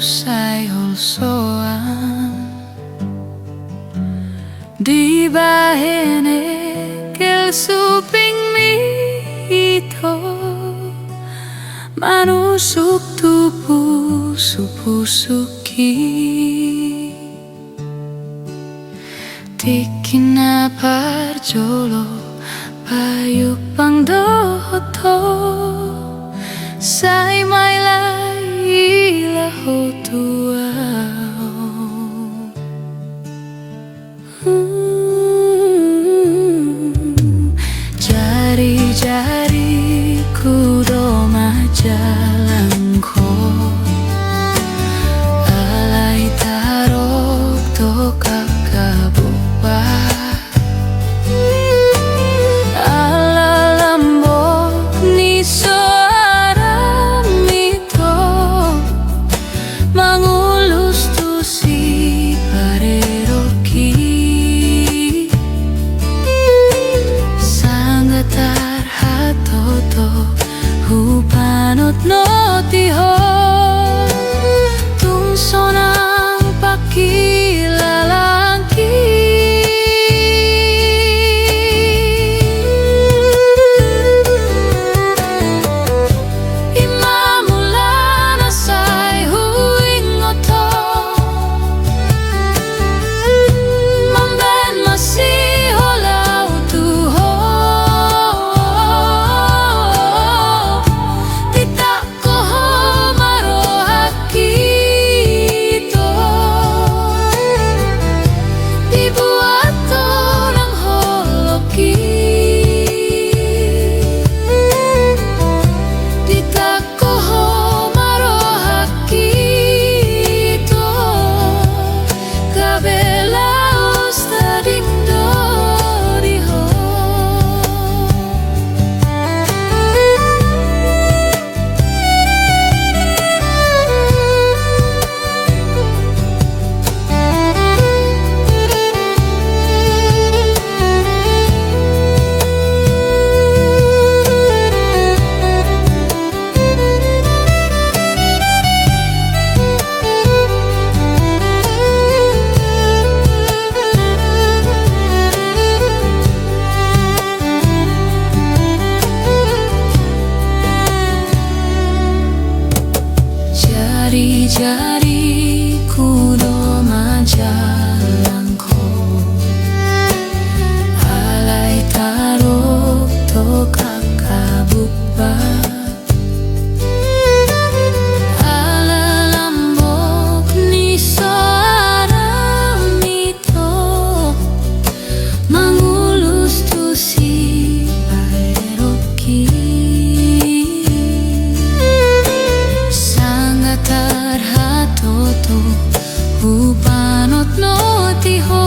sayol soan di bahene kel suping mito manusuk tubuh supusuki tikina parjolo payu pangdoto sai mai lai la hotua jari-jari ku majalangko alai tarok to kakabuwa ala lambo ni suara mito mangulus tu si pareroki sanggatar hatoto hupanot no tiho tung sonang pakilalangki imamulana say huing oto mamben masiho lau tuho Jari-jariku do majalangko alai tarok to kakabubat ala lambok ni suara mito mangulus tu si pareroki sanggatar hatoto hupanot no tiho